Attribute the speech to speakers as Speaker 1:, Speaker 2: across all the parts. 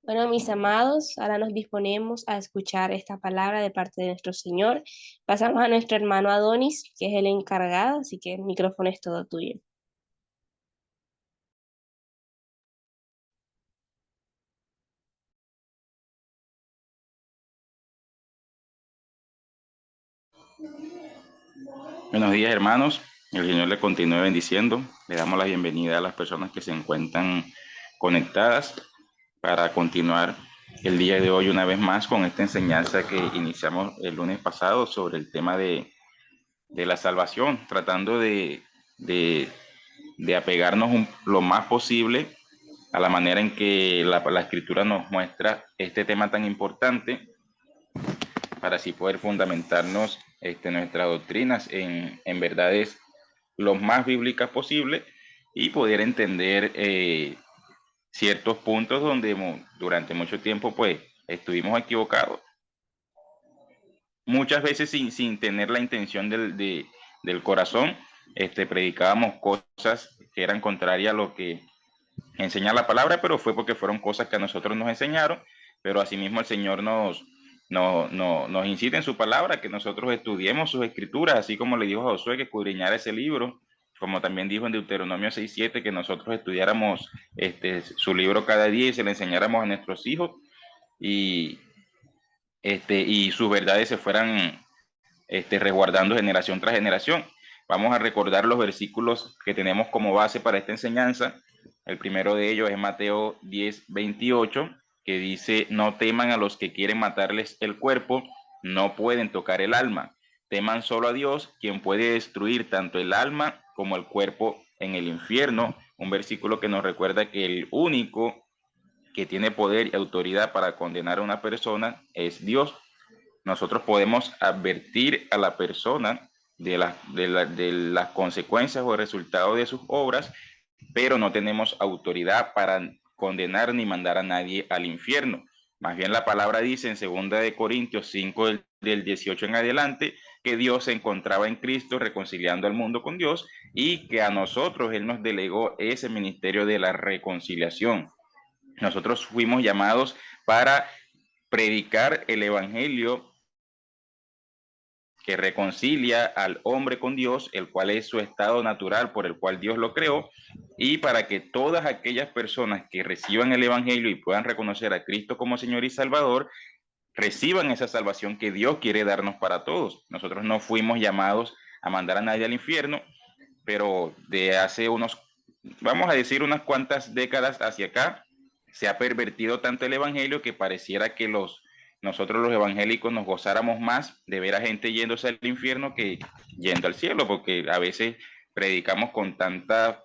Speaker 1: Bueno, mis amados, ahora nos disponemos a escuchar esta palabra de parte de nuestro Señor. Pasamos a nuestro hermano Adonis, que es el encargado, así que el micrófono es todo tuyo.
Speaker 2: Buenos días, hermanos. El Señor le continúe bendiciendo. Le damos la bienvenida a las personas que se encuentran conectadas para continuar el día de hoy una vez más con esta enseñanza que iniciamos el lunes pasado sobre el tema de la salvación, tratando de, de apegarnos lo más posible a la manera en que la Escritura nos muestra este tema tan importante para así poder fundamentarnos nuestras doctrinas en verdades lo más bíblicas posible y poder entender ciertos puntos donde durante mucho tiempo pues estuvimos equivocados, muchas veces sin tener la intención del corazón. Predicábamos cosas que eran contrarias a lo que enseña la palabra, pero fue porque fueron cosas que a nosotros nos enseñaron, pero asimismo el Señor nos incita en su palabra que nosotros estudiemos sus escrituras, así como le dijo a Josué que escudriñara ese libro, como también dijo en Deuteronomio 6:7 que nosotros estudiáramos su libro cada día y se le enseñáramos a nuestros hijos y, y sus verdades se fueran resguardando generación tras generación. Vamos a recordar los versículos que tenemos como base para esta enseñanza. El primero de ellos es Mateo 10:28, que dice: no teman a los que quieren matarles el cuerpo, no pueden tocar el alma. Teman solo a Dios, quien puede destruir tanto el alma como el cuerpo en el infierno. Un versículo que nos recuerda que el único que tiene poder y autoridad para condenar a una persona es Dios. Nosotros podemos advertir a la persona de las consecuencias o resultados de sus obras, pero no tenemos autoridad para condenar ni mandar a nadie al infierno. Más bien la palabra dice en 2 Corintios 5 del 18 en adelante que Dios se encontraba en Cristo reconciliando al mundo con Dios y que a nosotros Él nos delegó ese ministerio de la reconciliación. Nosotros fuimos llamados para predicar el evangelio que reconcilia al hombre con Dios, el cual es su estado natural por el cual Dios lo creó, y para que todas aquellas personas que reciban el Evangelio y puedan reconocer a Cristo como Señor y Salvador, reciban esa salvación que Dios quiere darnos para todos. Nosotros no fuimos llamados a mandar a nadie al infierno, pero de hace vamos a decir, unas cuantas décadas hacia acá, se ha pervertido tanto el evangelio que pareciera que nosotros los evangélicos nos gozáramos más de ver a gente yéndose al infierno que yendo al cielo, porque a veces predicamos con tanta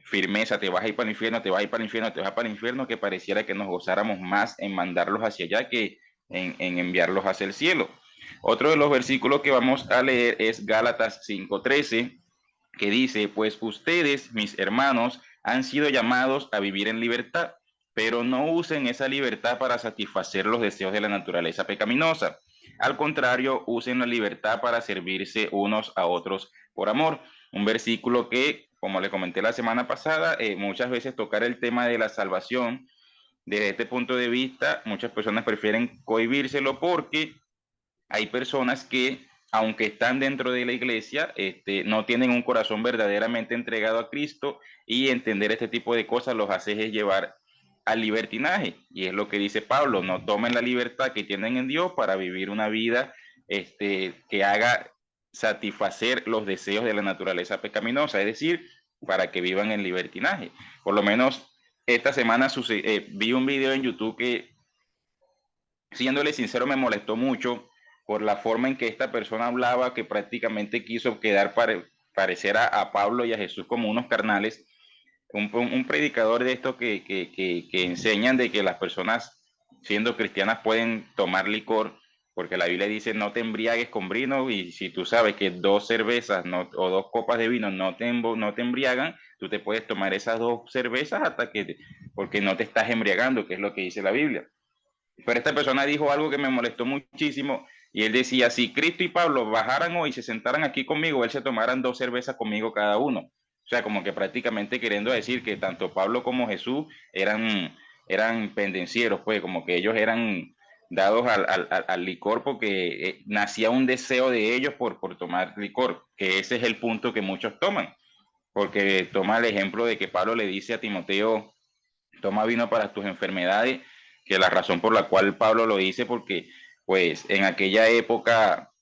Speaker 2: firmeza: te vas a ir para el infierno, te vas a ir para el infierno, te vas para el infierno, que pareciera que nos gozáramos más en mandarlos hacia allá que en enviarlos hacia el cielo. Otro de los versículos que vamos a leer es Gálatas 5:13, que dice: pues ustedes, mis hermanos, han sido llamados a vivir en libertad, pero no usen esa libertad para satisfacer los deseos de la naturaleza pecaminosa. Al contrario, usen la libertad para servirse unos a otros por amor. Un versículo que, como le comenté la semana pasada, muchas veces tocar el tema de la salvación desde este punto de vista, muchas personas prefieren cohibírselo porque hay personas que, aunque están dentro de la iglesia, no tienen un corazón verdaderamente entregado a Cristo, y entender este tipo de cosas los hace llevar al libertinaje. Y es lo que dice Pablo: no tomen la libertad que tienen en Dios para vivir una vida que haga satisfacer los deseos de la naturaleza pecaminosa, es decir, para que vivan en libertinaje. Por lo menos esta semana vi un video en YouTube que, siéndole sincero, me molestó mucho por la forma en que esta persona hablaba, que prácticamente quiso parecer a Pablo y a Jesús como unos carnales. Un predicador de esto que enseñan de que las personas siendo cristianas pueden tomar licor, porque la Biblia dice: no te embriagues con vino, y si tú sabes que dos cervezas o dos copas de vino no te embriagan, tú te puedes tomar esas dos cervezas porque no te estás embriagando, que es lo que dice la Biblia. Pero esta persona dijo algo que me molestó muchísimo, y él decía: si Cristo y Pablo bajaran hoy y se sentaran aquí conmigo, él se tomaran dos cervezas conmigo cada uno. O sea, como que prácticamente queriendo decir que tanto Pablo como Jesús eran pendencieros, pues como que ellos eran dados al licor porque nacía un deseo de ellos por tomar licor, que ese es el punto que muchos toman, porque toma el ejemplo de que Pablo le dice a Timoteo, toma vino para tus enfermedades, que la razón por la cual Pablo lo dice, porque pues en aquella época,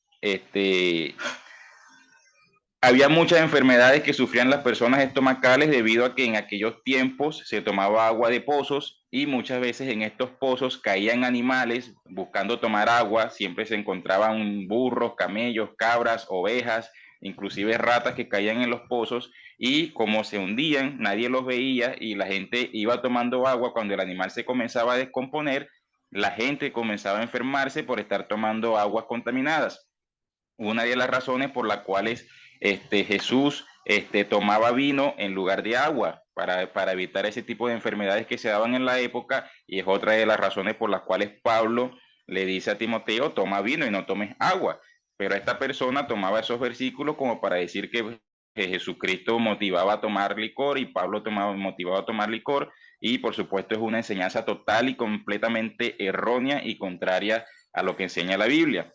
Speaker 2: había muchas enfermedades que sufrían las personas estomacales debido a que en aquellos tiempos se tomaba agua de pozos y muchas veces en estos pozos caían animales buscando tomar agua, siempre se encontraban burros, camellos, cabras, ovejas, inclusive ratas que caían en los pozos y como se hundían, nadie los veía y la gente iba tomando agua. Cuando el animal se comenzaba a descomponer, la gente comenzaba a enfermarse por estar tomando aguas contaminadas. Una de las razones por las cuales Jesús tomaba vino en lugar de agua para evitar ese tipo de enfermedades que se daban en la época, y es otra de las razones por las cuales Pablo le dice a Timoteo, toma vino y no tomes agua. Pero esta persona tomaba esos versículos como para decir que Jesucristo motivaba a tomar licor y Pablo motivaba a tomar licor, y por supuesto es una enseñanza total y completamente errónea y contraria a lo que enseña la Biblia.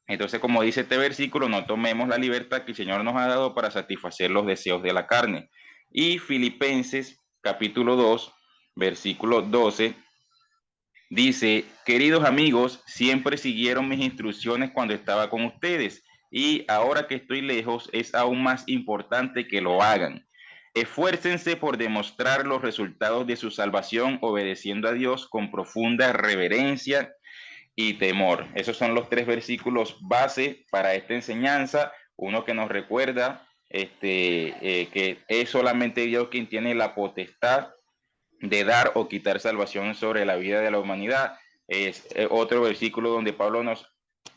Speaker 2: Entonces, como dice este versículo, no tomemos la libertad que el Señor nos ha dado para satisfacer los deseos de la carne. Y Filipenses capítulo 2, versículo 12, dice, queridos amigos, siempre siguieron mis instrucciones cuando estaba con ustedes y ahora que estoy lejos es aún más importante que lo hagan. Esfuércense por demostrar los resultados de su salvación obedeciendo a Dios con profunda reverencia y temor. Esos son los tres versículos base para esta enseñanza. Uno que nos recuerda que es solamente Dios quien tiene la potestad de dar o quitar salvación sobre la vida de la humanidad. Es otro versículo donde Pablo nos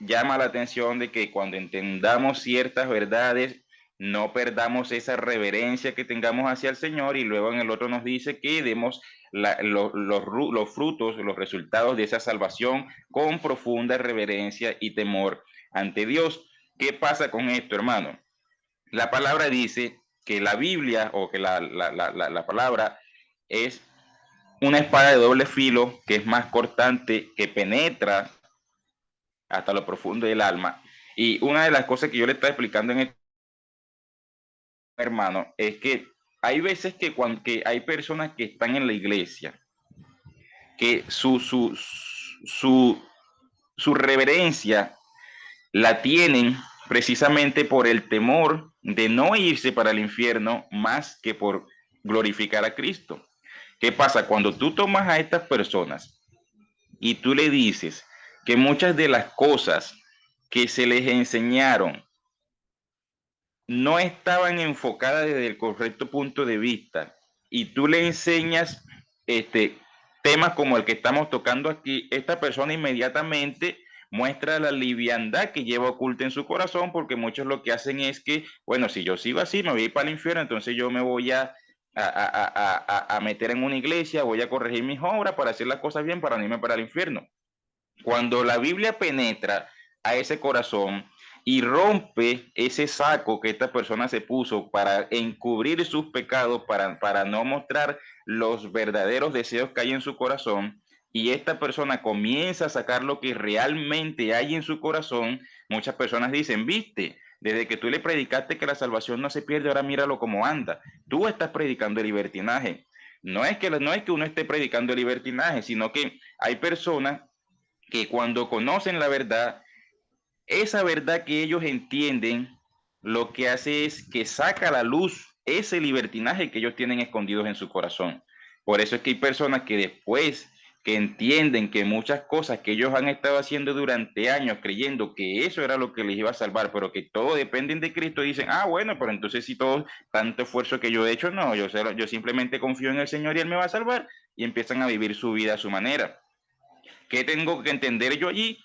Speaker 2: llama la atención de que cuando entendamos ciertas verdades, no perdamos esa reverencia que tengamos hacia el Señor, y luego en el otro nos dice que demos los frutos, los resultados de esa salvación con profunda reverencia y temor ante Dios. ¿Qué pasa con esto, hermano? La palabra dice que la Biblia o que la palabra es una espada de doble filo que es más cortante, que penetra hasta lo profundo del alma. Y una de las cosas que yo le estaba explicando en este hermano es que hay veces que hay personas que están en la iglesia que su reverencia la tienen precisamente por el temor de no irse para el infierno más que por glorificar a Cristo. ¿Qué pasa? Cuando tú tomas a estas personas y tú le dices que muchas de las cosas que se les enseñaron no estaban enfocadas desde el correcto punto de vista, y tú le enseñas temas como el que estamos tocando aquí, esta persona inmediatamente muestra la liviandad que lleva oculta en su corazón, porque muchos lo que hacen es que, bueno, si yo sigo así, me voy a ir para el infierno, entonces yo me voy a meter en una iglesia, voy a corregir mis obras para hacer las cosas bien, para no irme para el infierno. Cuando la Biblia penetra a ese corazón y rompe ese saco que esta persona se puso para encubrir sus pecados, para no mostrar los verdaderos deseos que hay en su corazón, y esta persona comienza a sacar lo que realmente hay en su corazón, muchas personas dicen, viste, desde que tú le predicaste que la salvación no se pierde, ahora míralo cómo anda. Tú estás predicando el libertinaje. No es que uno esté predicando el libertinaje, sino que hay personas que cuando conocen la verdad, esa verdad que ellos entienden, lo que hace es que saca a la luz ese libertinaje que ellos tienen escondidos en su corazón. Por eso es que hay personas que después que entienden que muchas cosas que ellos han estado haciendo durante años, creyendo que eso era lo que les iba a salvar, pero que todo dependen de Cristo, dicen, ah, bueno, pero entonces si todo tanto esfuerzo que yo he hecho, no, yo simplemente confío en el Señor y Él me va a salvar, y empiezan a vivir su vida a su manera. ¿Qué tengo que entender yo allí?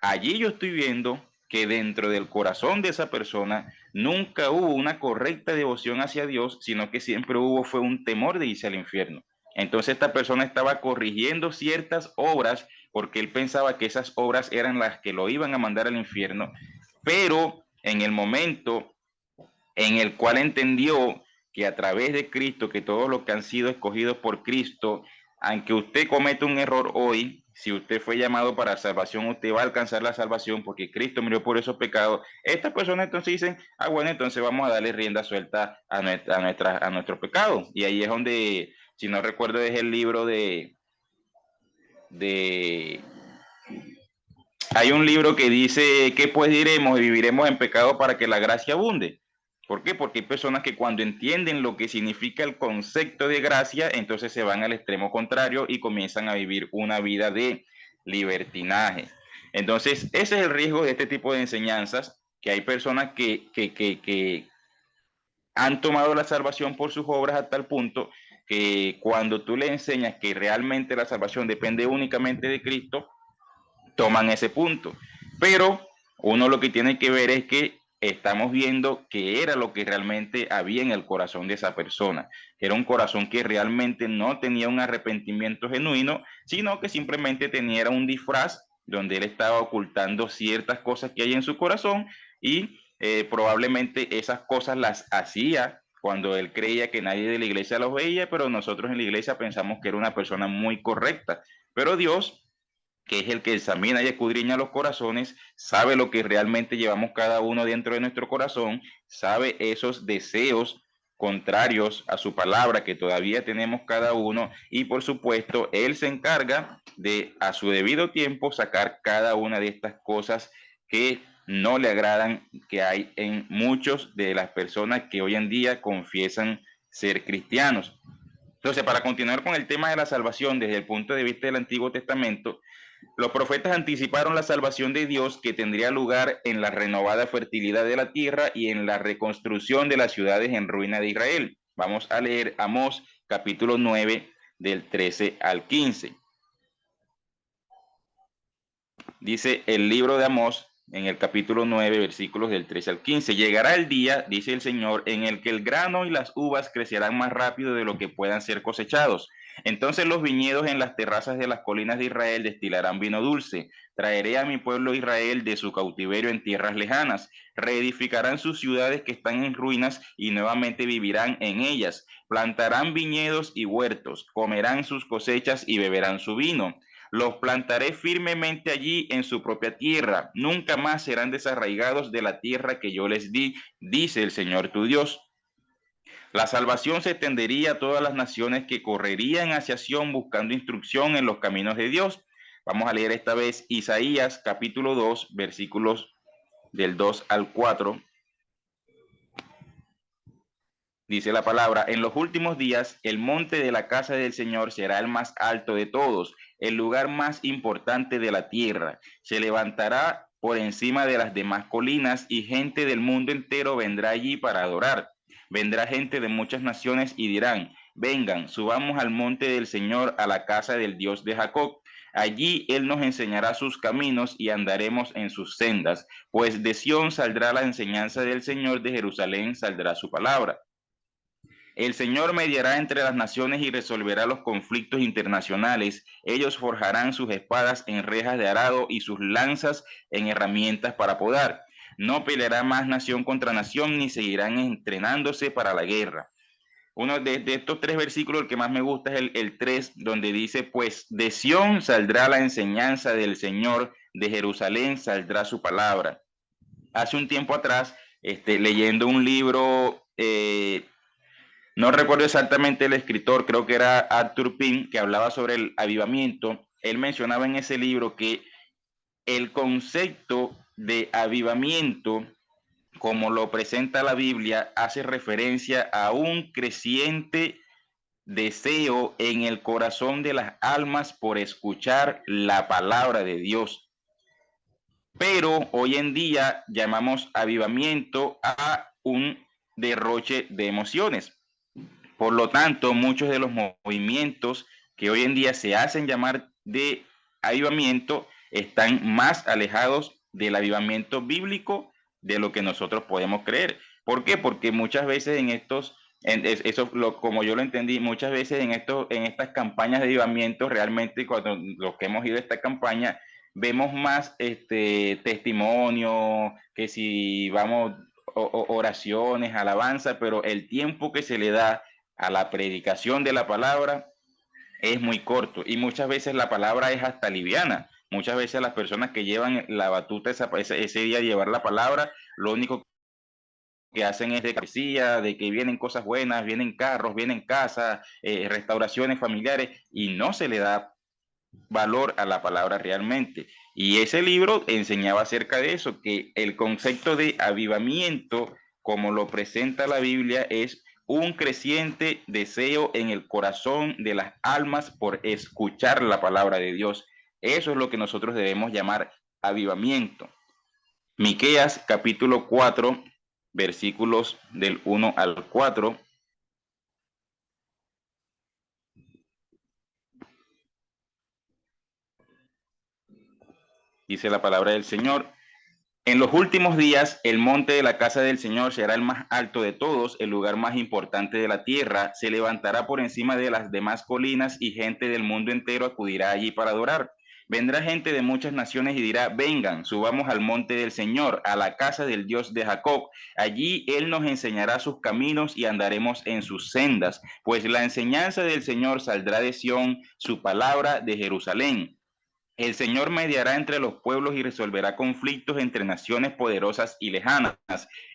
Speaker 2: Allí yo estoy viendo que dentro del corazón de esa persona nunca hubo una correcta devoción hacia Dios, sino que siempre fue un temor de irse al infierno. Entonces esta persona estaba corrigiendo ciertas obras porque él pensaba que esas obras eran las que lo iban a mandar al infierno, pero en el momento en el cual entendió que a través de Cristo, que todos los que han sido escogidos por Cristo aunque usted cometa un error hoy, si usted fue llamado para salvación, usted va a alcanzar la salvación porque Cristo murió por esos pecados. Estas personas entonces dicen, ah, bueno, entonces vamos a darle rienda suelta a nuestro pecado. Y ahí es donde, si no recuerdo, es el libro de hay un libro que dice que pues diremos y viviremos en pecado para que la gracia abunde. ¿Por qué? Porque hay personas que cuando entienden lo que significa el concepto de gracia, entonces se van al extremo contrario y comienzan a vivir una vida de libertinaje. Entonces, ese es el riesgo de este tipo de enseñanzas, que hay personas que han tomado la salvación por sus obras a tal punto que cuando tú le enseñas que realmente la salvación depende únicamente de Cristo, toman ese punto. Pero uno lo que tiene que ver es que estamos viendo que era lo que realmente había en el corazón de esa persona. Era un corazón que realmente no tenía un arrepentimiento genuino, sino que simplemente tenía un disfraz donde él estaba ocultando ciertas cosas que hay en su corazón y probablemente esas cosas las hacía cuando él creía que nadie de la iglesia los veía, pero nosotros en la iglesia pensamos que era una persona muy correcta. Pero Dios, que es el que examina y escudriña los corazones, sabe lo que realmente llevamos cada uno dentro de nuestro corazón, sabe esos deseos contrarios a su palabra que todavía tenemos cada uno y por supuesto Él se encarga de a su debido tiempo sacar cada una de estas cosas que no le agradan que hay en muchos de las personas que hoy en día confiesan ser cristianos. Entonces, para continuar con el tema de la salvación desde el punto de vista del Antiguo Testamento, los profetas anticiparon la salvación de Dios que tendría lugar en la renovada fertilidad de la tierra y en la reconstrucción de las ciudades en ruina de Israel. Vamos a leer Amós capítulo 9 del 13 al 15. Dice el libro de Amós en el capítulo 9, versículos del 13 al 15. Llegará el día, dice el Señor, en el que el grano y las uvas crecerán más rápido de lo que puedan ser cosechados. Entonces los viñedos en las terrazas de las colinas de Israel destilarán vino dulce. Traeré a mi pueblo Israel de su cautiverio en tierras lejanas. Reedificarán sus ciudades que están en ruinas y nuevamente vivirán en ellas. Plantarán viñedos y huertos, comerán sus cosechas y beberán su vino. Los plantaré firmemente allí en su propia tierra. Nunca más serán desarraigados de la tierra que yo les di, dice el Señor tu Dios. La salvación se extendería a todas las naciones que correrían hacia Sion buscando instrucción en los caminos de Dios. Vamos a leer esta vez Isaías capítulo 2, versículos del 2 al 4. Dice la palabra, en los últimos días el monte de la casa del Señor será el más alto de todos, el lugar más importante de la tierra. Se levantará por encima de las demás colinas y gente del mundo entero vendrá allí para adorar. Vendrá gente de muchas naciones y dirán, vengan, subamos al monte del Señor, a la casa del Dios de Jacob. Allí Él nos enseñará sus caminos y andaremos en sus sendas, pues de Sión saldrá la enseñanza del Señor, de Jerusalén saldrá su palabra. El Señor mediará entre las naciones y resolverá los conflictos internacionales. Ellos forjarán sus espadas en rejas de arado y sus lanzas en herramientas para podar. No peleará más nación contra nación, ni seguirán entrenándose para la guerra. Uno de estos tres versículos, el que más me gusta es el 3, donde dice, pues de Sión saldrá la enseñanza del Señor, de Jerusalén saldrá su palabra. Hace un tiempo atrás, leyendo un libro, no recuerdo exactamente el escritor, creo que era Arthur Pym, que hablaba sobre el avivamiento. Él mencionaba en ese libro que el concepto de avivamiento, como lo presenta la Biblia, hace referencia a un creciente deseo en el corazón de las almas por escuchar la palabra de Dios. Pero hoy en día llamamos avivamiento a un derroche de emociones. Por lo tanto, muchos de los movimientos que hoy en día se hacen llamar de avivamiento están más alejados del avivamiento bíblico de lo que nosotros podemos creer. ¿Por qué? Porque muchas veces como yo lo entendí, muchas veces en estas campañas de avivamiento, realmente cuando los que hemos ido a esta campaña, vemos más testimonio, que si vamos, oraciones, alabanza, pero el tiempo que se le da a la predicación de la palabra es muy corto y muchas veces la palabra es hasta liviana. Muchas veces las personas que llevan la batuta ese día llevar la palabra, lo único que hacen es de poesía, de que vienen cosas buenas, vienen carros, vienen casas, restauraciones familiares y no se le da valor a la palabra realmente. Y ese libro enseñaba acerca de eso, que el concepto de avivamiento, como lo presenta la Biblia, es un creciente deseo en el corazón de las almas por escuchar la palabra de Dios. Eso es lo que nosotros debemos llamar avivamiento. Miqueas capítulo 4, versículos del 1 al 4. Dice la palabra del Señor: en los últimos días, el monte de la casa del Señor será el más alto de todos, el lugar más importante de la tierra. Se levantará por encima de las demás colinas y gente del mundo entero acudirá allí para adorar. Vendrá gente de muchas naciones y dirá: vengan, subamos al monte del Señor, a la casa del Dios de Jacob. Allí Él nos enseñará sus caminos y andaremos en sus sendas, pues la enseñanza del Señor saldrá de Sión, su palabra de Jerusalén. El Señor mediará entre los pueblos y resolverá conflictos entre naciones poderosas y lejanas.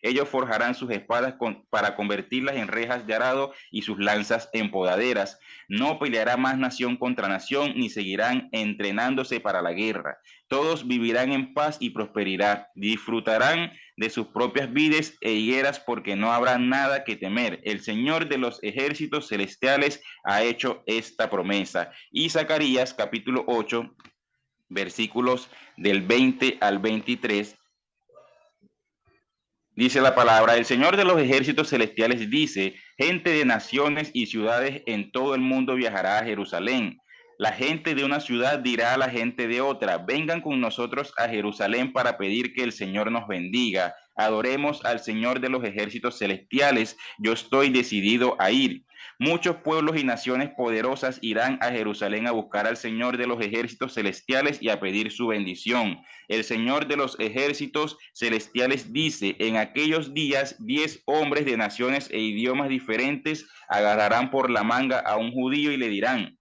Speaker 2: Ellos forjarán sus espadas para convertirlas en rejas de arado y sus lanzas en podaderas. No peleará más nación contra nación, ni seguirán entrenándose para la guerra. Todos vivirán en paz y prosperidad. Disfrutarán de sus propias vides e higueras, porque no habrá nada que temer. El Señor de los ejércitos celestiales ha hecho esta promesa. Y Zacarías capítulo 8, versículos del 20 al 23, dice la palabra: el Señor de los ejércitos celestiales dice: gente de naciones y ciudades en todo el mundo viajará a Jerusalén. La gente de una ciudad dirá a la gente de otra: vengan con nosotros a Jerusalén para pedir que el Señor nos bendiga. Adoremos al Señor de los ejércitos celestiales. Yo estoy decidido a ir. Muchos pueblos y naciones poderosas irán a Jerusalén a buscar al Señor de los ejércitos celestiales y a pedir su bendición. El Señor de los ejércitos celestiales dice: en aquellos días 10 hombres de naciones e idiomas diferentes agarrarán por la manga a un judío y le dirán: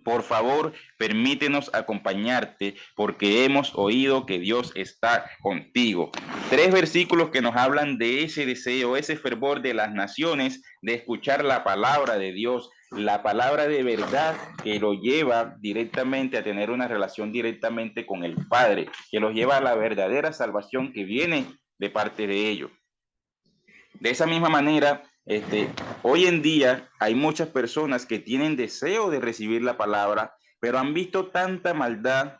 Speaker 2: por favor, permítenos acompañarte, porque hemos oído que Dios está contigo. 3 versículos que nos hablan de ese deseo, ese fervor de las naciones de escuchar la palabra de Dios, la palabra de verdad que lo lleva directamente a tener una relación directamente con el Padre, que los lleva a la verdadera salvación que viene de parte de ellos. De esa misma manera, hoy en día hay muchas personas que tienen deseo de recibir la palabra, pero han visto tanta maldad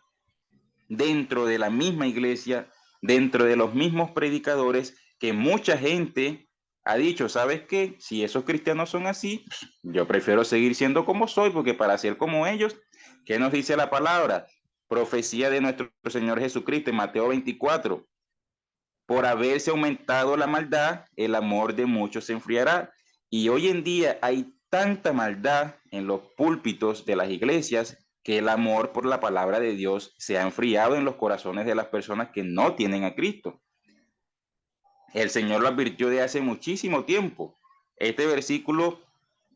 Speaker 2: dentro de la misma iglesia, dentro de los mismos predicadores, que mucha gente ha dicho: ¿sabes qué? Si esos cristianos son así, yo prefiero seguir siendo como soy, porque para ser como ellos, ¿qué nos dice la palabra? Profecía de nuestro Señor Jesucristo en Mateo 24: por haberse aumentado la maldad, el amor de muchos se enfriará. Y hoy en día hay tanta maldad en los púlpitos de las iglesias que el amor por la palabra de Dios se ha enfriado en los corazones de las personas que no tienen a Cristo. El Señor lo advirtió de hace muchísimo tiempo. Este versículo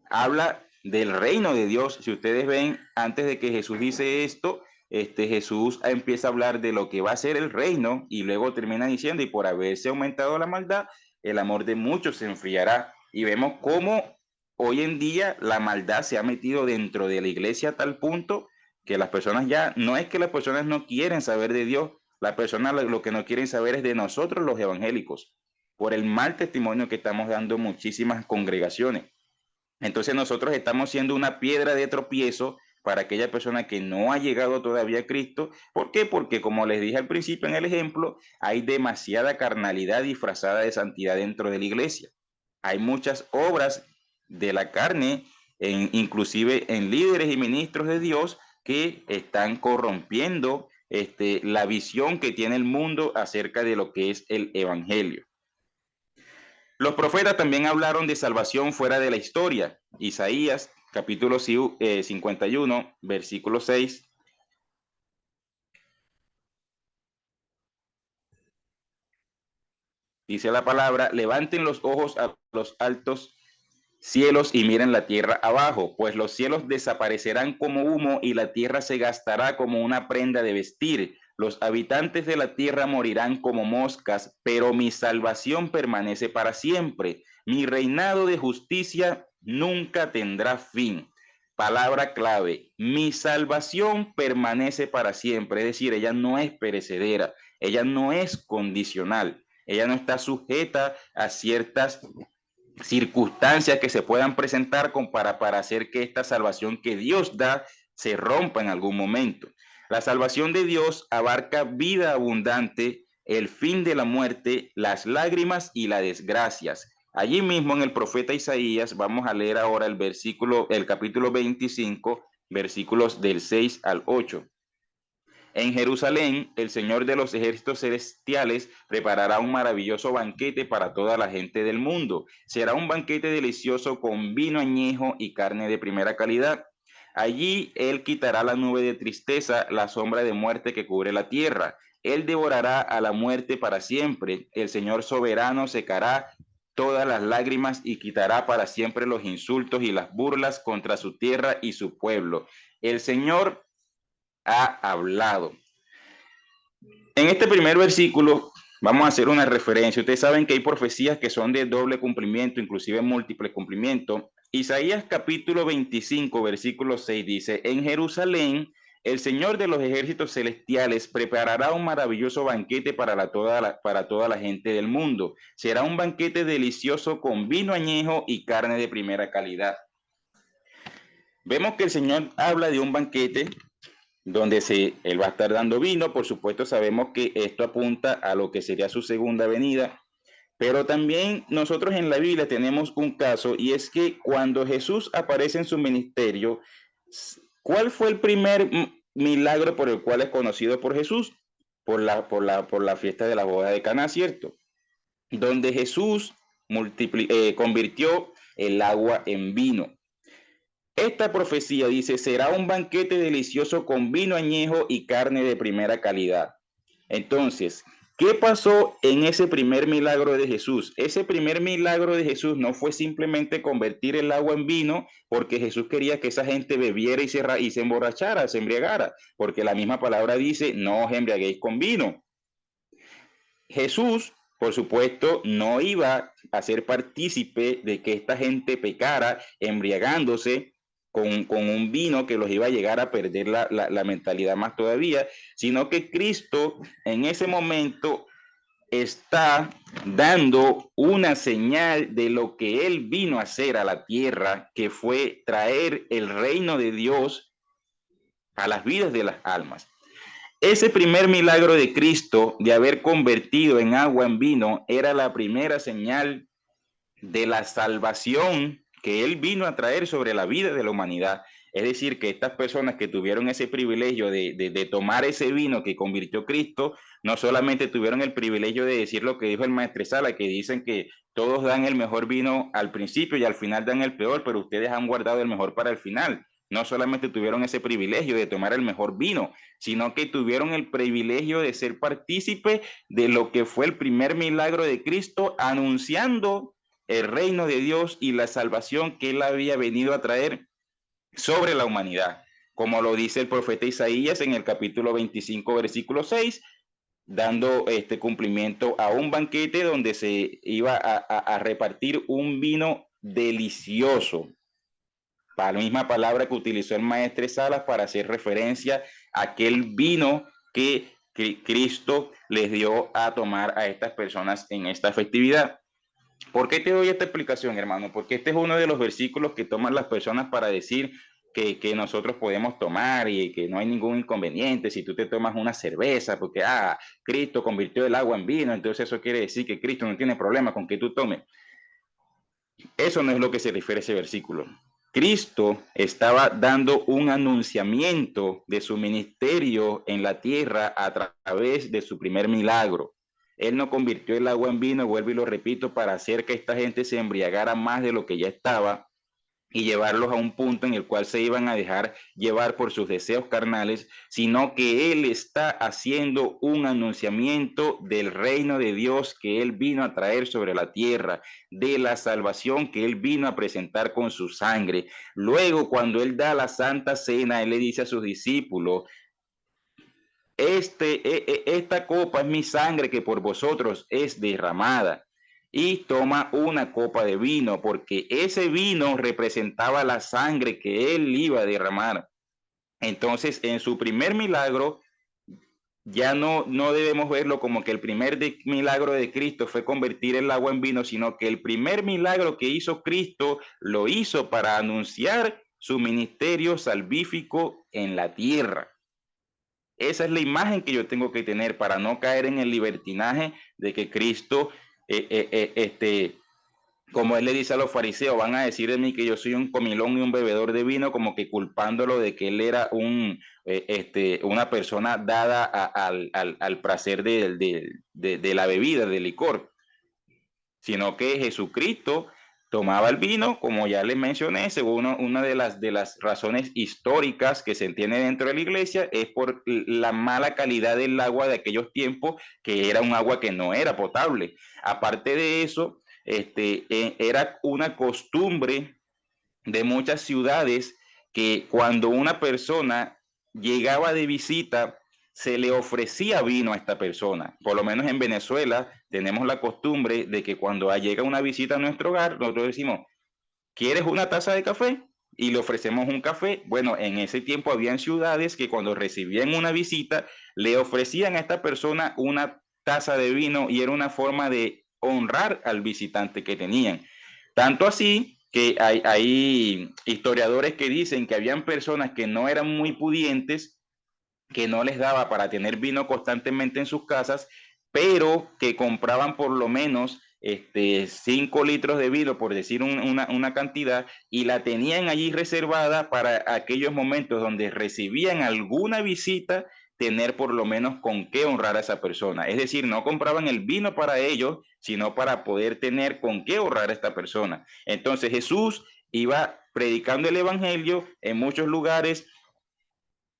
Speaker 2: habla del reino de Dios. Si ustedes ven, antes de que Jesús dice esto, Jesús empieza a hablar de lo que va a ser el reino y luego termina diciendo: y por haberse aumentado la maldad, el amor de muchos se enfriará. Y vemos cómo hoy en día la maldad se ha metido dentro de la iglesia a tal punto que las personas ya, no es que las personas no quieren saber de Dios, las personas lo que no quieren saber es de nosotros los evangélicos, por el mal testimonio que estamos dando en muchísimas congregaciones. Entonces nosotros estamos siendo una piedra de tropiezo para aquella persona que no ha llegado todavía a Cristo. ¿Por qué? Porque, como les dije al principio en el ejemplo, hay demasiada carnalidad disfrazada de santidad dentro de la iglesia. Hay muchas obras de la carne, inclusive en líderes y ministros de Dios, que están corrompiendo la visión que tiene el mundo acerca de lo que es el evangelio. Los profetas también hablaron de salvación fuera de la historia. Isaías, capítulo 51, versículo 6. Dice la palabra: levanten los ojos a los altos cielos y miren la tierra abajo, pues los cielos desaparecerán como humo y la tierra se gastará como una prenda de vestir. Los habitantes de la tierra morirán como moscas, pero mi salvación permanece para siempre. Mi reinado de justicia nunca tendrá fin. Palabra clave, mi salvación permanece para siempre, es decir, ella no es perecedera, ella no es condicional, ella no está sujeta a ciertas circunstancias que se puedan presentar para hacer que esta salvación que Dios da se rompa en algún momento. La salvación de Dios abarca vida abundante, el fin de la muerte, las lágrimas y las desgracias. Allí mismo en el profeta Isaías vamos a leer ahora el capítulo 25, versículos del 6 al 8. En Jerusalén, el Señor de los ejércitos celestiales preparará un maravilloso banquete para toda la gente del mundo. Será un banquete delicioso con vino añejo y carne de primera calidad. Allí Él quitará la nube de tristeza, la sombra de muerte que cubre la tierra. Él devorará a la muerte para siempre. El Señor soberano secará todas las lágrimas y quitará para siempre los insultos y las burlas contra su tierra y su pueblo. El Señor ha hablado. En este primer versículo vamos a hacer una referencia. Ustedes saben que hay profecías que son de doble cumplimiento, inclusive múltiple cumplimiento. Isaías capítulo 25, versículo 6 dice, en Jerusalén el Señor de los ejércitos celestiales preparará un maravilloso banquete para toda la gente del mundo. Será un banquete delicioso con vino añejo y carne de primera calidad. Vemos que el Señor habla de un banquete donde él va a estar dando vino. Por supuesto, sabemos que esto apunta a lo que sería su segunda venida, pero también nosotros en la Biblia tenemos un caso, y es que cuando Jesús aparece en su ministerio, ¿cuál fue el primer milagro por el cual es conocido por Jesús? Por la fiesta de la boda de Caná, ¿cierto? Donde Jesús convirtió el agua en vino. Esta profecía dice, será un banquete delicioso con vino añejo y carne de primera calidad. Entonces, ¿qué pasó en ese primer milagro de Jesús? Ese primer milagro de Jesús no fue simplemente convertir el agua en vino, porque Jesús quería que esa gente bebiera y se emborrachara, se embriagara, porque la misma palabra dice, no os embriaguéis con vino. Jesús, por supuesto, no iba a ser partícipe de que esta gente pecara embriagándose con un vino que los iba a llegar a perder la mentalidad más todavía, sino que Cristo en ese momento está dando una señal de lo que Él vino a hacer a la tierra, que fue traer el reino de Dios a las vidas de las almas. Ese primer milagro de Cristo de haber convertido en agua en vino era la primera señal de la salvación que Él vino a traer sobre la vida de la humanidad. Es decir, que estas personas que tuvieron ese privilegio de tomar ese vino que convirtió Cristo, no solamente tuvieron el privilegio de decir lo que dijo el maestresala, que dicen que todos dan el mejor vino al principio y al final dan el peor, pero ustedes han guardado el mejor para el final. No solamente tuvieron ese privilegio de tomar el mejor vino, sino que tuvieron el privilegio de ser partícipe de lo que fue el primer milagro de Cristo, anunciando el reino de Dios y la salvación que Él había venido a traer sobre la humanidad, como lo dice el profeta Isaías en el capítulo 25, versículo 6, dando este cumplimiento a un banquete donde se iba a repartir un vino delicioso, la misma palabra que utilizó el maestre Salas para hacer referencia a aquel vino que Cristo les dio a tomar a estas personas en esta festividad. ¿Por qué te doy esta explicación, hermano? Porque este es uno de los versículos que toman las personas para decir que nosotros podemos tomar y que no hay ningún inconveniente si tú te tomas una cerveza, porque Cristo convirtió el agua en vino, entonces eso quiere decir que Cristo no tiene problema con que tú tomes. Eso no es lo que se refiere a ese versículo. Cristo estaba dando un anunciamiento de su ministerio en la tierra a través de su primer milagro. Él no convirtió el agua en vino, vuelvo y lo repito, para hacer que esta gente se embriagara más de lo que ya estaba, y llevarlos a un punto en el cual se iban a dejar llevar por sus deseos carnales, sino que Él está haciendo un anunciamiento del reino de Dios que Él vino a traer sobre la tierra, de la salvación que Él vino a presentar con su sangre. Luego, cuando Él da la Santa Cena, Él le dice a sus discípulos, esta copa es mi sangre que por vosotros es derramada. Y toma una copa de vino, porque ese vino representaba la sangre que él iba a derramar. Entonces, en su primer milagro, ya no debemos verlo como que el primer milagro de Cristo fue convertir el agua en vino, sino que el primer milagro que hizo Cristo lo hizo para anunciar su ministerio salvífico en la tierra. Esa es la imagen que yo tengo que tener para no caer en el libertinaje de que Cristo, como él le dice a los fariseos, van a decir de mí que yo soy un comilón y un bebedor de vino, como que culpándolo de que él era una persona dada al placer de la bebida, del licor, sino que Jesucristo tomaba el vino, como ya les mencioné, según una de las razones históricas que se entiende dentro de la iglesia, es por la mala calidad del agua de aquellos tiempos, que era un agua que no era potable. Aparte de eso, era una costumbre de muchas ciudades que cuando una persona llegaba de visita, se le ofrecía vino a esta persona. Por lo menos en Venezuela tenemos la costumbre de que cuando llega una visita a nuestro hogar, nosotros decimos, ¿quieres una taza de café? Y le ofrecemos un café. Bueno, en ese tiempo habían ciudades que cuando recibían una visita, le ofrecían a esta persona una taza de vino y era una forma de honrar al visitante que tenían. Tanto así que hay historiadores que dicen que habían personas que no eran muy pudientes, que no les daba para tener vino constantemente en sus casas, pero que compraban por lo menos 5 litros de vino, por decir una cantidad, y la tenían allí reservada para aquellos momentos donde recibían alguna visita, tener por lo menos con qué honrar a esa persona. Es decir, no compraban el vino para ellos, sino para poder tener con qué honrar a esta persona. Entonces Jesús iba predicando el evangelio en muchos lugares,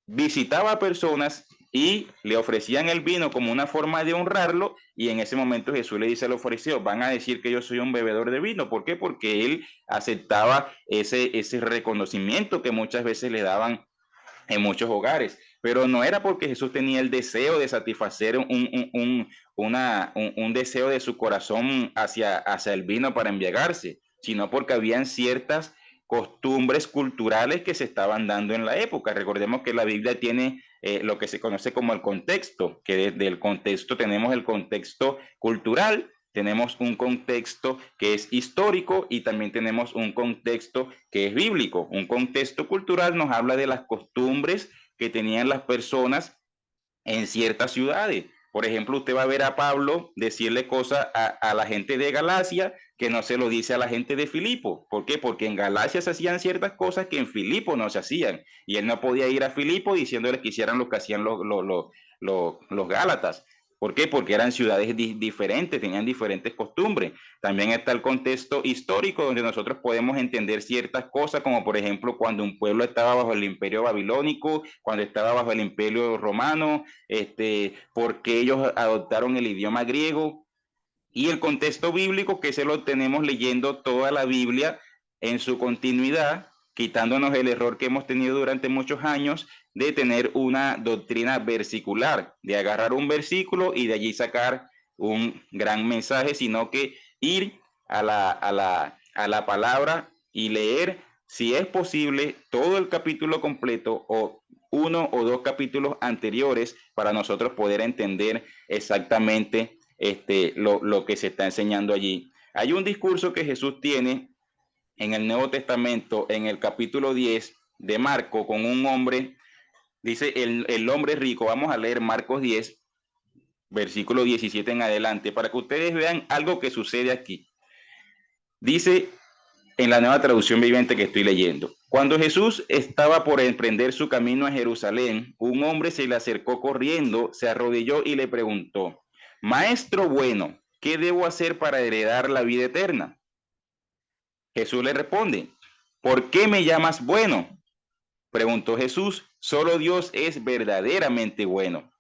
Speaker 2: visitaba a personas y le ofrecían el vino como una forma de honrarlo, y en ese momento Jesús le dice a los fariseos, van a decir que yo soy un bebedor de vino. ¿Por qué? Porque él aceptaba ese reconocimiento que muchas veces le daban en muchos hogares, pero no era porque Jesús tenía el deseo de satisfacer un deseo de su corazón hacia el vino para embriagarse, sino porque habían ciertas costumbres culturales que se estaban dando en la época. Recordemos que la Biblia tiene lo que se conoce como el contexto, que del contexto tenemos el contexto cultural, tenemos un contexto que es histórico y también tenemos un contexto que es bíblico. Un contexto cultural nos habla de las costumbres que tenían las personas en ciertas ciudades. Por ejemplo, usted va a ver a Pablo decirle cosas a la gente de Galacia que no se lo dice a la gente de Filipo. ¿Por qué? Porque en Galacia se hacían ciertas cosas que en Filipo no se hacían. Y él no podía ir a Filipo diciéndole que hicieran lo que hacían los Gálatas. ¿Por qué? Porque eran ciudades diferentes, tenían diferentes costumbres. También está el contexto histórico donde nosotros podemos entender ciertas cosas, como por ejemplo cuando un pueblo estaba bajo el imperio babilónico, cuando estaba bajo el imperio romano, porque ellos adoptaron el idioma griego, y el contexto bíblico que se lo tenemos leyendo toda la Biblia en su continuidad, quitándonos el error que hemos tenido durante muchos años de tener una doctrina versicular, de agarrar un versículo y de allí sacar un gran mensaje, sino que ir a la palabra y leer, si es posible, todo el capítulo completo o uno o dos capítulos anteriores para nosotros poder entender exactamente lo que se está enseñando allí. Hay un discurso que Jesús tiene en el Nuevo Testamento, en el capítulo 10 de Marco, con un hombre, dice el hombre rico. Vamos a leer Marcos 10, versículo 17 en adelante, para que ustedes vean algo que sucede aquí. Dice en la nueva traducción viviente que estoy leyendo: cuando Jesús estaba por emprender su camino a Jerusalén, un hombre se le acercó corriendo, se arrodilló y le preguntó: Maestro bueno, ¿qué debo hacer para heredar la vida eterna? Jesús le responde: ¿por qué me llamas bueno? Preguntó Jesús. Solo Dios es verdaderamente bueno.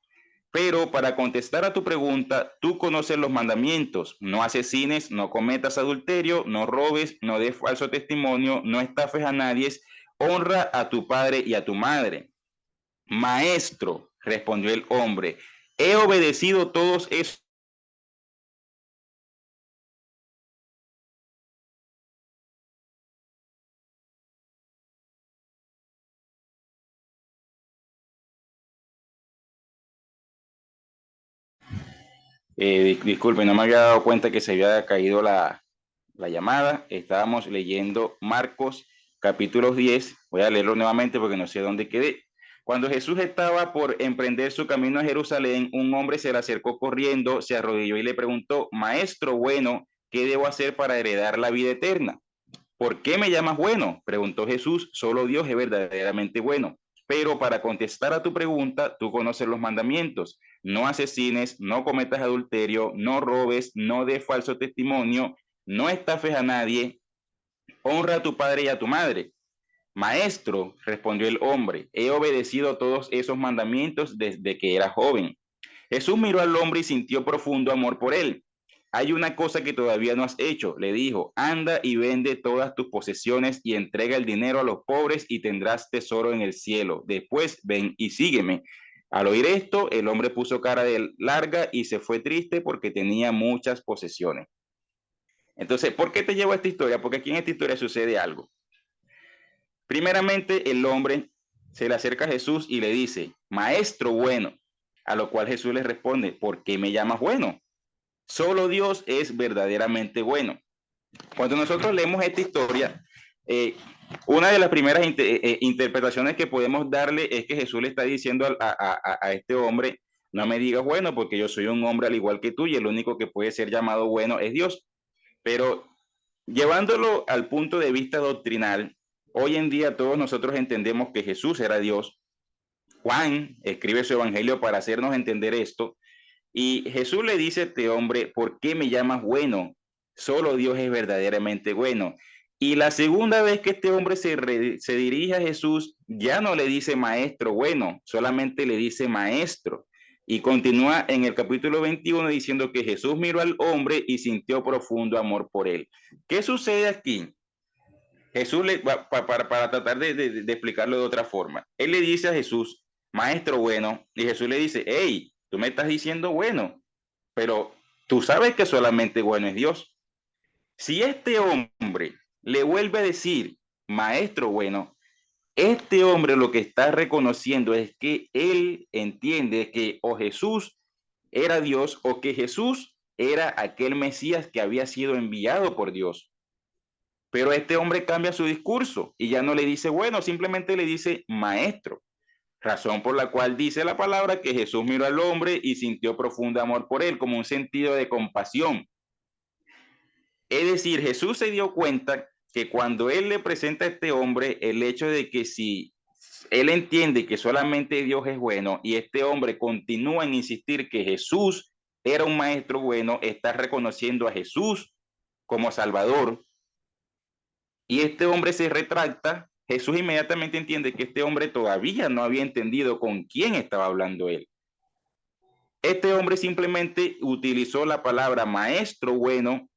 Speaker 2: Pero para contestar a tu pregunta, tú conoces los mandamientos: no asesines, no cometas adulterio, no robes, no des falso testimonio, no estafes a nadie, honra a tu padre y a tu madre. Maestro, respondió el hombre, he obedecido todos esos. Disculpe, no me había dado cuenta que se había caído la llamada. Estábamos leyendo Marcos capítulo 10. Voy a leerlo nuevamente porque no sé dónde quedé. Cuando Jesús estaba por emprender su camino a Jerusalén, un hombre se le acercó corriendo, se arrodilló y le preguntó: Maestro bueno, ¿qué debo hacer para heredar la vida eterna? ¿Por qué me llamas bueno? Preguntó Jesús. Solo Dios es verdaderamente bueno. Pero para contestar a tu pregunta, tú conoces los mandamientos: no asesines, no cometas adulterio, no robes, no des falso testimonio, no estafes a nadie, honra a tu padre y a tu madre. Maestro, respondió el hombre, he obedecido todos esos mandamientos desde que era joven. Jesús miró al hombre y sintió profundo amor por él. Hay una cosa que todavía no has hecho, le dijo: anda y vende todas tus posesiones y entrega el dinero a los pobres y tendrás tesoro en el cielo. Después ven y sígueme. Al oír esto, el hombre puso cara de larga y se fue triste porque tenía muchas posesiones. Entonces, ¿por qué te llevo a esta historia? Porque aquí en esta historia sucede algo. Primeramente, el hombre se le acerca a Jesús y le dice: Maestro bueno. A lo cual Jesús le responde: ¿por qué me llamas bueno? Solo Dios es verdaderamente bueno. Cuando nosotros leemos esta historia, una de las primeras interpretaciones que podemos darle es que Jesús le está diciendo a este hombre: no me digas bueno, porque yo soy un hombre al igual que tú y el único que puede ser llamado bueno es Dios. Pero llevándolo al punto de vista doctrinal, hoy en día todos nosotros entendemos que Jesús era Dios. Juan escribe su evangelio para hacernos entender esto. Y Jesús le dice a este hombre: ¿por qué me llamas bueno? Solo Dios es verdaderamente bueno. Y la segunda vez que este hombre se dirige a Jesús, ya no le dice maestro bueno, solamente le dice maestro. Y continúa en el capítulo 21 diciendo que Jesús miró al hombre y sintió profundo amor por él. ¿Qué sucede aquí? Jesús, para tratar de explicarlo de otra forma, él le dice a Jesús: maestro bueno, y Jesús le dice: hey, tú me estás diciendo bueno, pero tú sabes que solamente bueno es Dios. Si este hombre le vuelve a decir maestro bueno, este hombre lo que está reconociendo es que él entiende que o Jesús era Dios o que Jesús era aquel Mesías que había sido enviado por Dios. Pero este hombre cambia su discurso y ya no le dice bueno, simplemente le dice maestro. Razón por la cual dice la palabra que Jesús miró al hombre y sintió profundo amor por él, como un sentido de compasión. Es decir, Jesús se dio cuenta que cuando él le presenta a este hombre el hecho de que si él entiende que solamente Dios es bueno y este hombre continúa en insistir que Jesús era un maestro bueno, está reconociendo a Jesús como Salvador, y este hombre se retracta. Jesús inmediatamente entiende que este hombre todavía no había entendido con quién estaba hablando él. Este hombre simplemente utilizó la palabra maestro bueno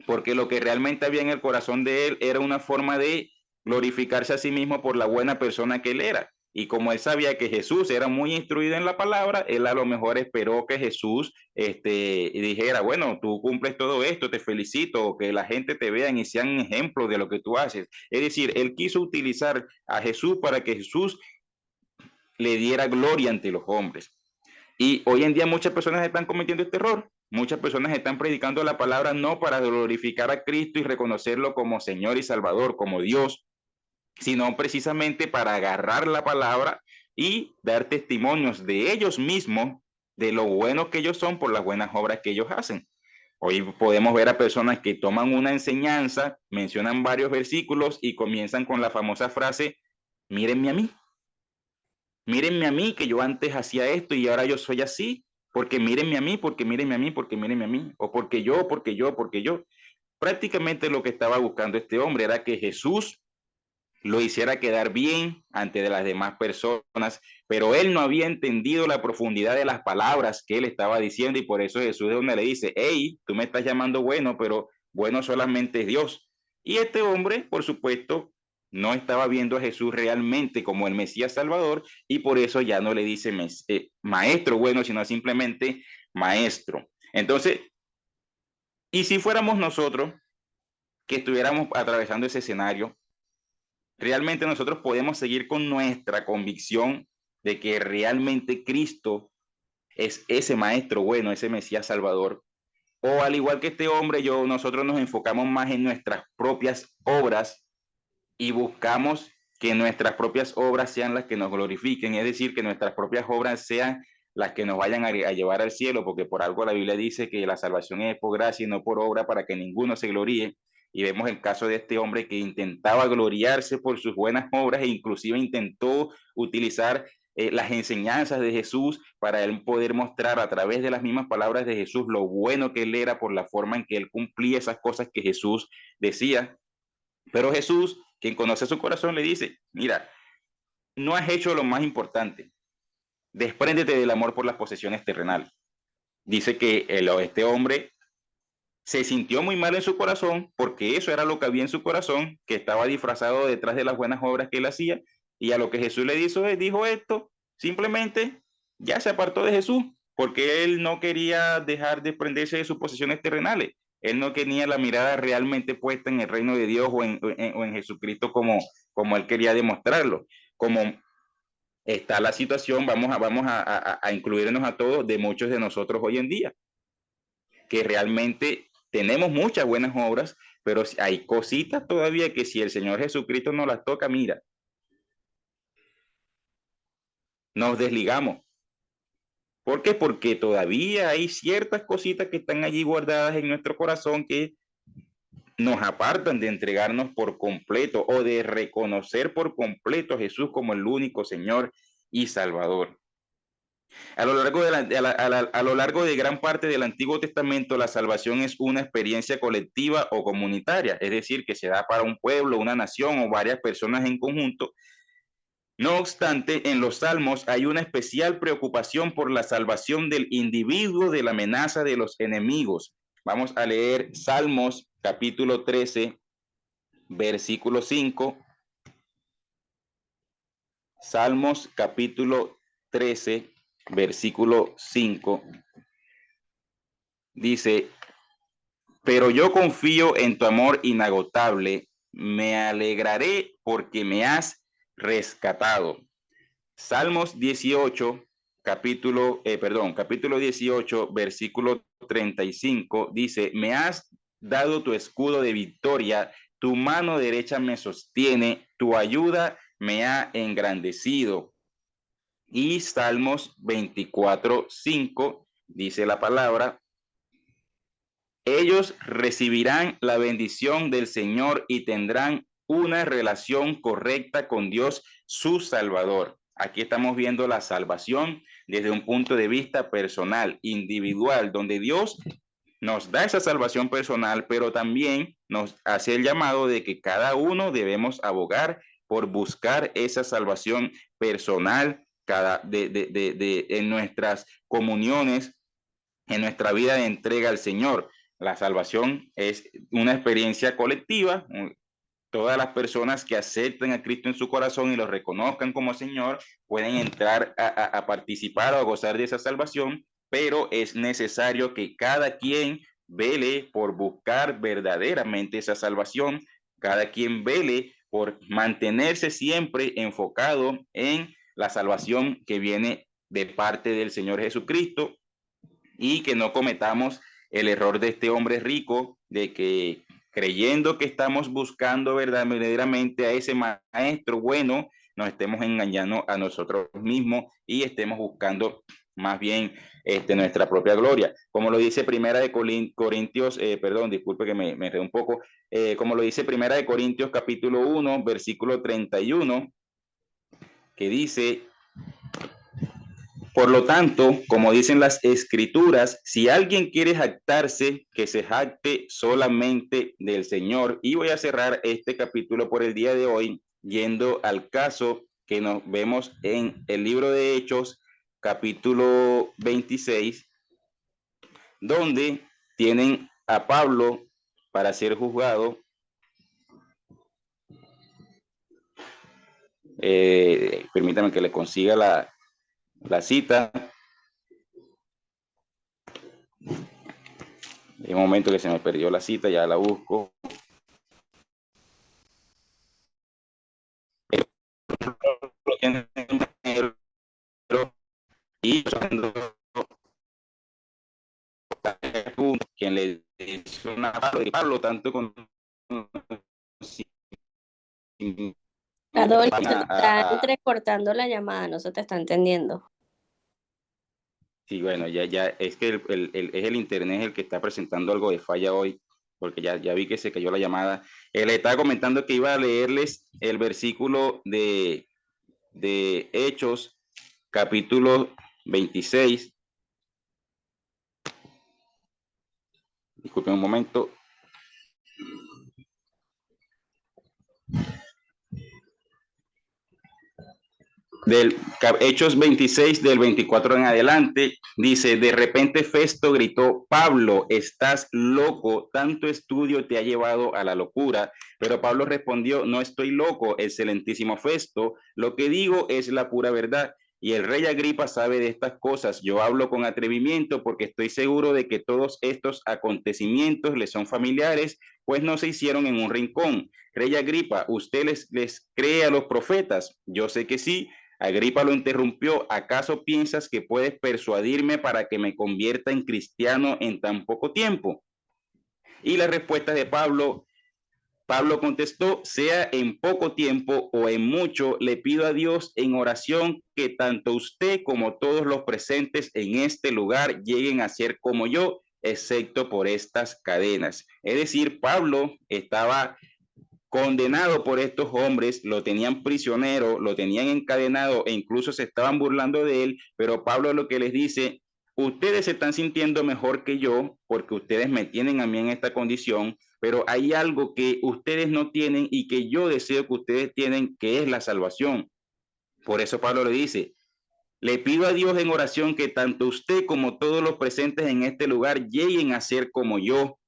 Speaker 2: porque lo que realmente había en el corazón de él era una forma de glorificarse a sí mismo por la buena persona que él era. Y como él sabía que Jesús era muy instruido en la palabra, él a lo mejor esperó que Jesús dijera: bueno, tú cumples todo esto, te felicito, que la gente te vea y sean ejemplos de lo que tú haces. Es decir, él quiso utilizar a Jesús para que Jesús le diera gloria ante los hombres. Y hoy en día muchas personas están cometiendo este error. Muchas personas están predicando la palabra no para glorificar a Cristo y reconocerlo como Señor y Salvador, como Dios, sino precisamente para agarrar la palabra y dar testimonios de ellos mismos, de lo buenos que ellos son por las buenas obras que ellos hacen. Hoy podemos ver a personas que toman una enseñanza, mencionan varios versículos y comienzan con la famosa frase: mírenme a mí. Mírenme a mí, que yo antes hacía esto y ahora yo soy así, porque mírenme a mí, porque mírenme a mí, porque mírenme a mí, o porque yo, porque yo, porque yo. Prácticamente lo que estaba buscando este hombre era que Jesús lo hiciera quedar bien ante de las demás personas, pero él no había entendido la profundidad de las palabras que él estaba diciendo, y por eso Jesús de donde le dice: hey, tú me estás llamando bueno, pero bueno solamente es Dios. Y este hombre, por supuesto, no estaba viendo a Jesús realmente como el Mesías Salvador, y por eso ya no le dice maestro bueno, sino simplemente maestro. Entonces, y si fuéramos nosotros que estuviéramos atravesando ese escenario, realmente nosotros podemos seguir con nuestra convicción de que realmente Cristo es ese maestro bueno, ese Mesías Salvador. O al igual que este hombre, nosotros nos enfocamos más en nuestras propias obras y buscamos que nuestras propias obras sean las que nos glorifiquen, es decir, que nuestras propias obras sean las que nos vayan a llevar al cielo, porque por algo la Biblia dice que la salvación es por gracia y no por obra, para que ninguno se gloríe. Y vemos el caso de este hombre que intentaba gloriarse por sus buenas obras e inclusive intentó utilizar las enseñanzas de Jesús para él poder mostrar a través de las mismas palabras de Jesús lo bueno que él era por la forma en que él cumplía esas cosas que Jesús decía. Pero Jesús, quien conoce su corazón, le dice: mira, no has hecho lo más importante, despréndete del amor por las posesiones terrenales. Dice que este hombre se sintió muy mal en su corazón, porque eso era lo que había en su corazón, que estaba disfrazado detrás de las buenas obras que él hacía, y a lo que Jesús le dijo esto, simplemente ya se apartó de Jesús, porque él no quería dejar de desprenderse de sus posesiones terrenales. Él no tenía la mirada realmente puesta en el reino de Dios o en Jesucristo como él quería demostrarlo. Como está la situación, vamos a incluirnos a todos, de muchos de nosotros hoy en día, que realmente tenemos muchas buenas obras, pero hay cositas todavía que si el Señor Jesucristo nos las toca, mira, nos desligamos. ¿Por qué? Porque todavía hay ciertas cositas que están allí guardadas en nuestro corazón que nos apartan de entregarnos por completo o de reconocer por completo a Jesús como el único Señor y Salvador. A lo largo a lo largo de gran parte del Antiguo Testamento, la salvación es una experiencia colectiva o comunitaria, es decir, que se da para un pueblo, una nación o varias personas en conjunto. No obstante, en los Salmos hay una especial preocupación por la salvación del individuo de la amenaza de los enemigos. Vamos a leer Salmos capítulo 13, versículo 5. Salmos capítulo 13, versículo 5. Dice: pero yo confío en tu amor inagotable, me alegraré porque me has rescatado. Salmos 18, capítulo 18, versículo 35, dice: me has dado tu escudo de victoria, tu mano derecha me sostiene, tu ayuda me ha engrandecido. Y Salmos 24, 5, dice la palabra: ellos recibirán la bendición del Señor y tendrán una relación correcta con Dios, su Salvador. Aquí estamos viendo la salvación desde un punto de vista personal, individual, donde Dios nos da esa salvación personal, pero también nos hace el llamado de que cada uno debemos abogar por buscar esa salvación personal en nuestras comuniones, en nuestra vida de entrega al Señor. La salvación es una experiencia colectiva. Todas las personas que acepten a Cristo en su corazón y lo reconozcan como Señor pueden entrar a participar o a gozar de esa salvación, pero es necesario que cada quien vele por buscar verdaderamente esa salvación, cada quien vele por mantenerse siempre enfocado en la salvación que viene de parte del Señor Jesucristo, y que no cometamos el error de este hombre rico, de que creyendo que estamos buscando verdaderamente a ese maestro bueno, nos estemos engañando a nosotros mismos y estemos buscando más bien nuestra propia gloria. Como lo dice Primera de Corintios, disculpe que me enredé un poco, como lo dice Primera de Corintios capítulo 1, versículo 31, que dice: por lo tanto, como dicen las escrituras, si alguien quiere jactarse, que se jacte solamente del Señor. Y voy a cerrar este capítulo por el día de hoy yendo al caso que nos vemos en el libro de Hechos, capítulo 26, donde tienen a Pablo para ser juzgado. Permítanme que le consiga la cita. En un momento que se me perdió la cita, ya la busco. Y quien le hizo una Pablo tanto con
Speaker 3: Adonis, se te está entrecortando la llamada, no se te está entendiendo.
Speaker 2: Sí, bueno, ya es que es el internet el que está presentando algo de falla hoy, porque ya vi que se cayó la llamada. Le estaba comentando que iba a leerles el versículo de Hechos, capítulo 26. Disculpen un momento. Del Hechos 26, del 24 en adelante, dice: de repente Festo gritó: Pablo, estás loco, tanto estudio te ha llevado a la locura. Pero Pablo respondió: no estoy loco, excelentísimo Festo, lo que digo es la pura verdad. Y el rey Agripa sabe de estas cosas. Yo hablo con atrevimiento porque estoy seguro de que todos estos acontecimientos le son familiares, pues no se hicieron en un rincón. Rey Agripa, ¿usted les cree a los profetas? Yo sé que sí. Agripa lo interrumpió: ¿acaso piensas que puedes persuadirme para que me convierta en cristiano en tan poco tiempo? Y la respuesta de Pablo contestó: sea en poco tiempo o en mucho, le pido a Dios en oración que tanto usted como todos los presentes en este lugar lleguen a ser como yo, excepto por estas cadenas. Es decir, Pablo estaba condenado por estos hombres, lo tenían prisionero, lo tenían encadenado e incluso se estaban burlando de él, pero Pablo lo que les dice: ustedes se están sintiendo mejor que yo porque ustedes me tienen a mí en esta condición, pero hay algo que ustedes no tienen y que yo deseo que ustedes tienen, que es la salvación. Por eso Pablo le dice: le pido a Dios en oración que tanto usted como todos los presentes en este lugar lleguen a ser como yo.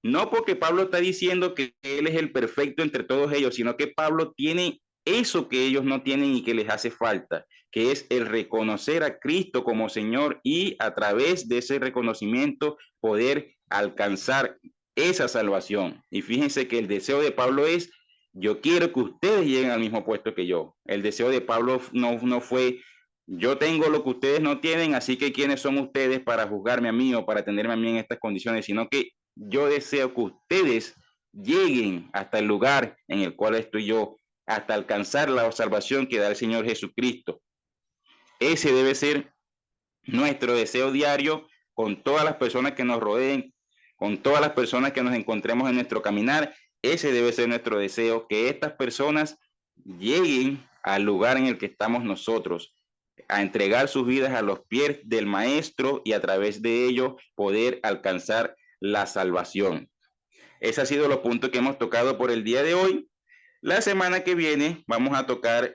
Speaker 2: No porque Pablo está diciendo que él es el perfecto entre todos ellos, sino que Pablo tiene eso que ellos no tienen y que les hace falta, que es el reconocer a Cristo como Señor y a través de ese reconocimiento poder alcanzar esa salvación. Y fíjense que el deseo de Pablo es: yo quiero que ustedes lleguen al mismo puesto que yo. El deseo de Pablo no fue: yo tengo lo que ustedes no tienen, así que ¿quiénes son ustedes para juzgarme a mí o para tenerme a mí en estas condiciones? Sino que yo deseo que ustedes lleguen hasta el lugar en el cual estoy yo, hasta alcanzar la salvación que da el Señor Jesucristo. Ese debe ser nuestro deseo diario con todas las personas que nos rodeen, con todas las personas que nos encontremos en nuestro caminar. Ese debe ser nuestro deseo, que estas personas lleguen al lugar en el que estamos nosotros, a entregar sus vidas a los pies del Maestro y a través de ello poder alcanzar la salvación. Ese ha sido los puntos que hemos tocado por el día de hoy. La semana que viene vamos a tocar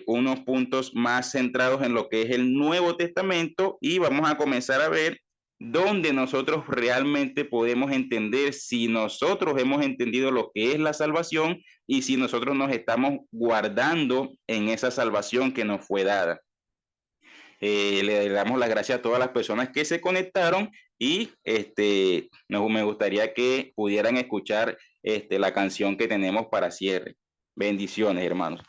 Speaker 2: unos puntos más centrados en lo que es el Nuevo Testamento y vamos a comenzar a ver dónde nosotros realmente podemos entender si nosotros hemos entendido lo que es la salvación y si nosotros nos estamos guardando en esa salvación que nos fue dada. Le damos las gracias a todas las personas que se conectaron y me gustaría que pudieran escuchar la canción que tenemos para cierre. Bendiciones, hermanos.